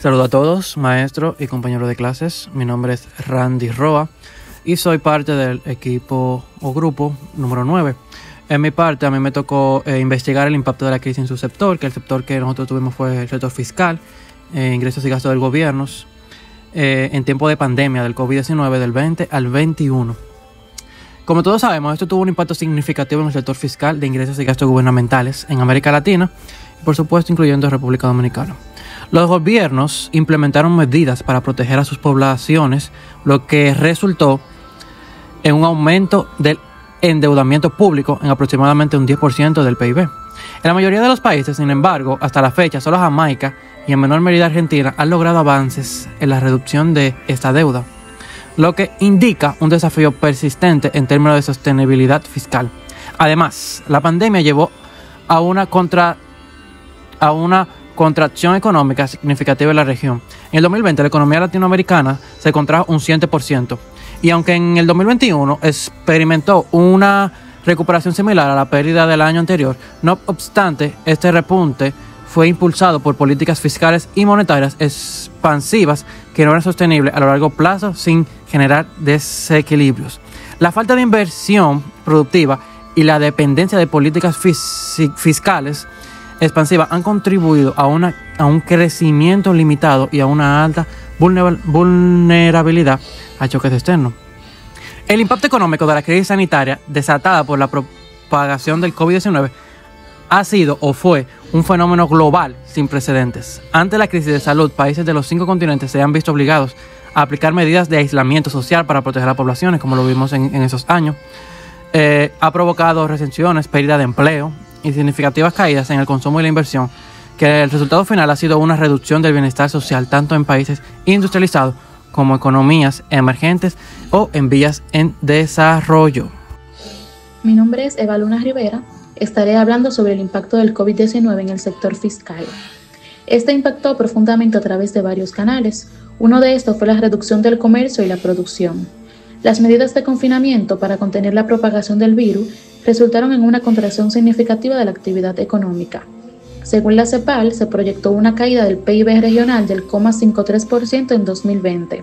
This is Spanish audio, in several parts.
Saludos a todos, maestro y compañero de clases. Mi nombre es Randy Roa y soy parte del equipo o grupo número 9. En mi parte, a mí me tocó investigar el impacto de la crisis en su sector, que el sector que nosotros tuvimos fue el sector fiscal, ingresos y gastos del gobierno, en tiempo de pandemia del COVID-19 del 20 al 21. Como todos sabemos, esto tuvo un impacto significativo en el sector fiscal de ingresos y gastos gubernamentales en América Latina y, por supuesto, incluyendo República Dominicana. Los gobiernos implementaron medidas para proteger a sus poblaciones, lo que resultó en un aumento del endeudamiento público en aproximadamente un 10% del PIB. En la mayoría de los países, sin embargo, hasta la fecha, solo Jamaica y en menor medida Argentina han logrado avances en la reducción de esta deuda, lo que indica un desafío persistente en términos de sostenibilidad fiscal. Además, la pandemia llevó a una contracción económica significativa en la región. En el 2020 la economía latinoamericana se contrajo un 7%, y aunque en el 2021 experimentó una recuperación similar a la pérdida del año anterior, no obstante, este repunte fue impulsado por políticas fiscales y monetarias expansivas que no eran sostenibles a lo largo plazo sin generar desequilibrios. La falta de inversión productiva y la dependencia de políticas fiscales expansivas han contribuido a un crecimiento limitado y a una alta vulnerabilidad a choques externos. El impacto económico de la crisis sanitaria desatada por la propagación del COVID-19 ha sido o fue un fenómeno global sin precedentes. Ante la crisis de salud, países de los 5 continentes se han visto obligados a aplicar medidas de aislamiento social para proteger a las poblaciones, como lo vimos en esos años. Ha provocado recensiones, pérdida de empleo y significativas caídas en el consumo y la inversión, que el resultado final ha sido una reducción del bienestar social tanto en países industrializados como economías emergentes o en vías en desarrollo. Mi nombre es Eva Luna Rivera. Estaré hablando sobre el impacto del COVID-19 en el sector fiscal. Este impactó profundamente a través de varios canales. Uno de estos fue la reducción del comercio y la producción. Las medidas de confinamiento para contener la propagación del virus resultaron en una contracción significativa de la actividad económica. Según la CEPAL, se proyectó una caída del PIB regional del 0,53% en 2020.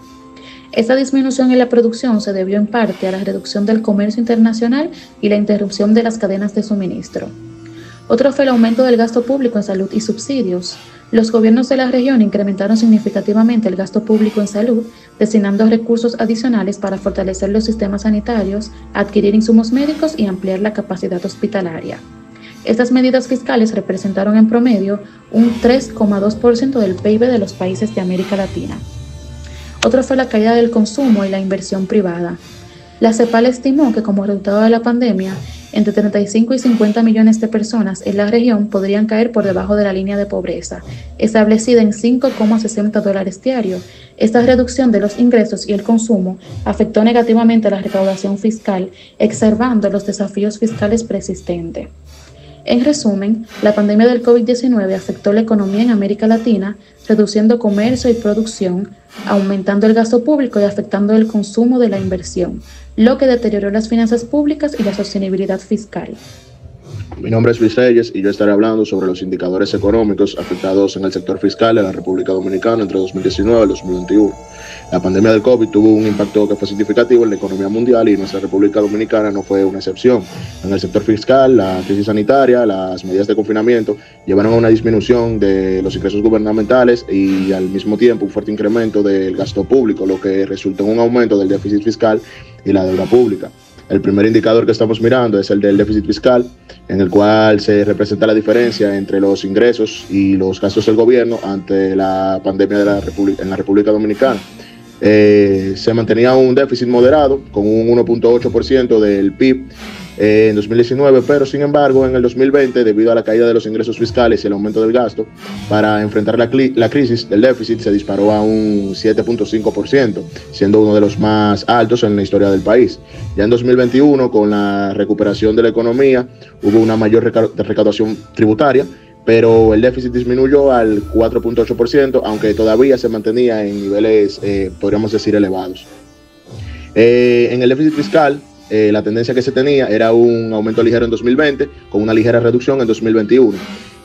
Esta disminución en la producción se debió en parte a la reducción del comercio internacional y la interrupción de las cadenas de suministro. Otro fue el aumento del gasto público en salud y subsidios. Los gobiernos de la región incrementaron significativamente el gasto público en salud, destinando recursos adicionales para fortalecer los sistemas sanitarios, adquirir insumos médicos y ampliar la capacidad hospitalaria. Estas medidas fiscales representaron en promedio un 3,2% del PIB de los países de América Latina. Otro fue la caída del consumo y la inversión privada. La CEPAL estimó que como resultado de la pandemia, entre 35 y 50 millones de personas en la región podrían caer por debajo de la línea de pobreza, establecida en $5,60 diarios. Esta reducción de los ingresos y el consumo afectó negativamente la recaudación fiscal, exacerbando los desafíos fiscales persistentes. En resumen, la pandemia del COVID-19 afectó la economía en América Latina, reduciendo comercio y producción, aumentando el gasto público y afectando el consumo de la inversión, lo que deterioró las finanzas públicas y la sostenibilidad fiscal. Mi nombre es Luis Reyes y yo estaré hablando sobre los indicadores económicos afectados en el sector fiscal de la República Dominicana entre 2019 y 2021. La pandemia del COVID tuvo un impacto que fue significativo en la economía mundial y nuestra República Dominicana no fue una excepción. En el sector fiscal, la crisis sanitaria, las medidas de confinamiento llevaron a una disminución de los ingresos gubernamentales y al mismo tiempo un fuerte incremento del gasto público, lo que resultó en un aumento del déficit fiscal y la deuda pública. El primer indicador que estamos mirando es el del déficit fiscal, en el cual se representa la diferencia entre los ingresos y los gastos del gobierno ante la pandemia en la República Dominicana. Se mantenía un déficit moderado con un 1,8% del PIB en 2019, pero sin embargo en el 2020, debido a la caída de los ingresos fiscales y el aumento del gasto, para enfrentar la crisis del déficit se disparó a un 7,5%, siendo uno de los más altos en la historia del país. Ya en 2021, con la recuperación de la economía, hubo una mayor recaudación tributaria, pero el déficit disminuyó al 4,8%, aunque todavía se mantenía en niveles, podríamos decir, elevados. En el déficit fiscal, la tendencia que se tenía era un aumento ligero en 2020 con una ligera reducción en 2021.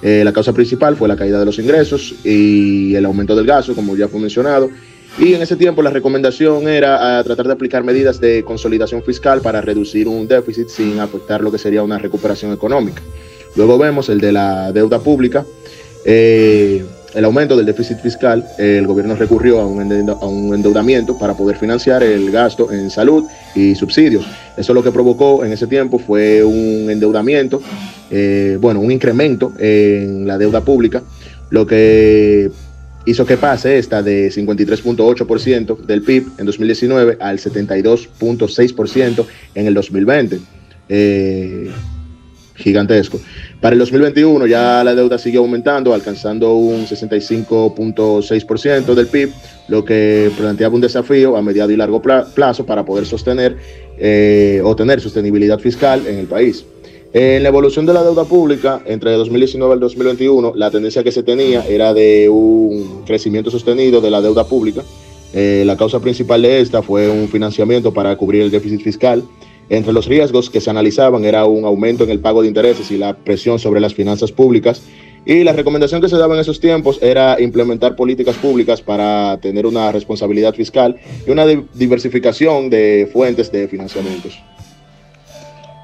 La causa principal fue la caída de los ingresos y el aumento del gasto, como ya fue mencionado. Y en ese tiempo la recomendación era tratar de aplicar medidas de consolidación fiscal para reducir un déficit sin afectar lo que sería una recuperación económica. Luego vemos el de la deuda pública, el aumento del déficit fiscal. El gobierno recurrió a un endeudamiento para poder financiar el gasto en salud y subsidios. Eso lo que provocó en ese tiempo fue un endeudamiento, un incremento en la deuda pública, lo que hizo que pase esta de 53.8% del PIB en 2019 al 72.6% en el 2020. Gigantesco. Para el 2021 ya la deuda siguió aumentando, alcanzando un 65.6% del PIB, lo que planteaba un desafío a mediano y largo plazo para poder sostener o tener sostenibilidad fiscal en el país. En la evolución de la deuda pública entre 2019 y 2021, la tendencia que se tenía era de un crecimiento sostenido de la deuda pública. La causa principal de esta fue un financiamiento para cubrir el déficit fiscal. Entre los riesgos que se analizaban era un aumento en el pago de intereses y la presión sobre las finanzas públicas. Y la recomendación que se daba en esos tiempos era implementar políticas públicas para tener una responsabilidad fiscal y una diversificación de fuentes de financiamientos.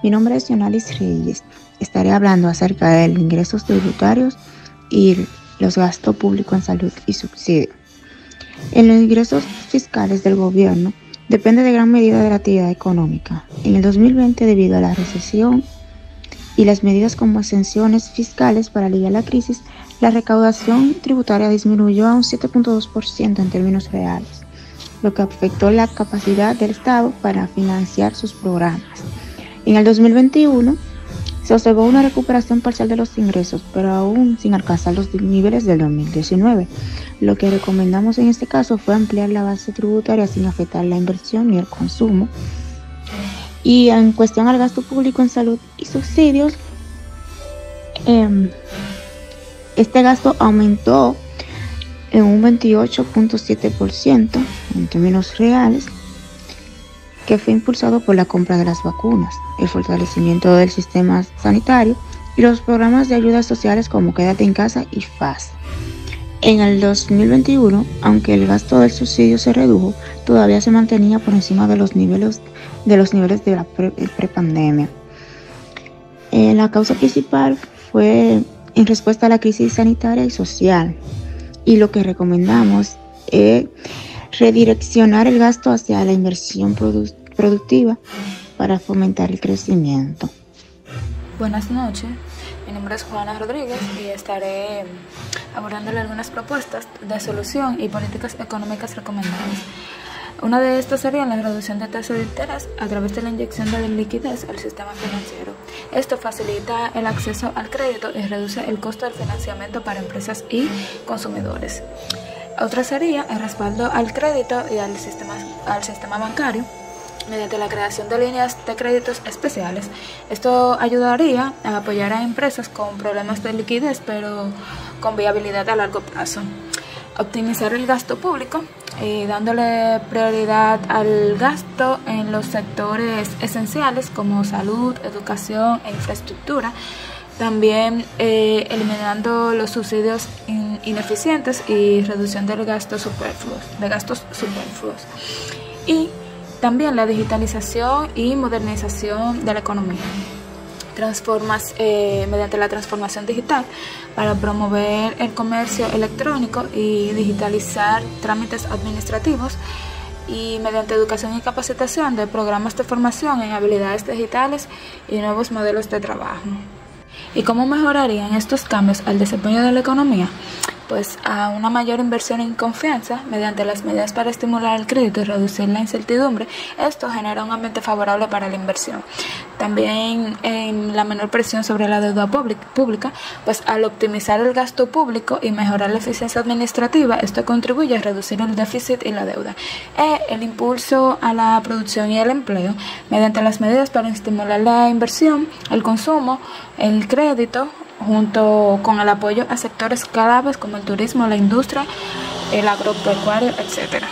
Mi nombre es Yonalis Reyes. Estaré hablando acerca de los ingresos tributarios y los gastos públicos en salud y subsidio. En los ingresos fiscales del gobierno depende de gran medida de la actividad económica. En el 2020, debido a la recesión y las medidas como exenciones fiscales para aliviar la crisis, la recaudación tributaria disminuyó a un 7.2% en términos reales, lo que afectó la capacidad del Estado para financiar sus programas. En el 2021 se observó una recuperación parcial de los ingresos, pero aún sin alcanzar los niveles del 2019. Lo que recomendamos en este caso fue ampliar la base tributaria sin afectar la inversión ni el consumo. Y en cuestión al gasto público en salud y subsidios, este gasto aumentó en un 28.7% en términos reales, que fue impulsado por la compra de las vacunas, el fortalecimiento del sistema sanitario y los programas de ayudas sociales como Quédate en Casa y FAS. En el 2021, aunque el gasto del subsidio se redujo, todavía se mantenía por encima de los niveles de la prepandemia. La causa principal fue en respuesta a la crisis sanitaria y social, y lo que recomendamos es redireccionar el gasto hacia la inversión productiva para fomentar el crecimiento. Buenas noches, mi nombre es Juana Rodríguez y estaré abordándole algunas propuestas de solución y políticas económicas recomendadas. Una de estas sería la reducción de tasas de interés a través de la inyección de liquidez al sistema financiero. Esto facilita el acceso al crédito y reduce el costo del financiamiento para empresas y consumidores. Otra sería el respaldo al crédito y al sistema bancario mediante la creación de líneas de créditos especiales. Esto ayudaría a apoyar a empresas con problemas de liquidez, pero con viabilidad a largo plazo. Optimizar el gasto público dándole prioridad al gasto en los sectores esenciales como salud, educación e infraestructura. También eliminando los subsidios ineficientes y reducción del gastos superfluos. Y también la digitalización y modernización de la economía. Mediante la transformación digital para promover el comercio electrónico y digitalizar trámites administrativos, y mediante educación y capacitación de programas de formación en habilidades digitales y nuevos modelos de trabajo. ¿Y cómo mejorarían estos cambios al desempeño de la economía? Pues a una mayor inversión en confianza mediante las medidas para estimular el crédito y reducir la incertidumbre. Esto genera un ambiente favorable para la inversión. También en la menor presión sobre la deuda pública, pues al optimizar el gasto público y mejorar la eficiencia administrativa, esto contribuye a reducir el déficit y la deuda. El impulso a la producción y el empleo mediante las medidas para estimular la inversión, el consumo, el crédito, junto con el apoyo a sectores claves como el turismo, la industria, el agropecuario, etc.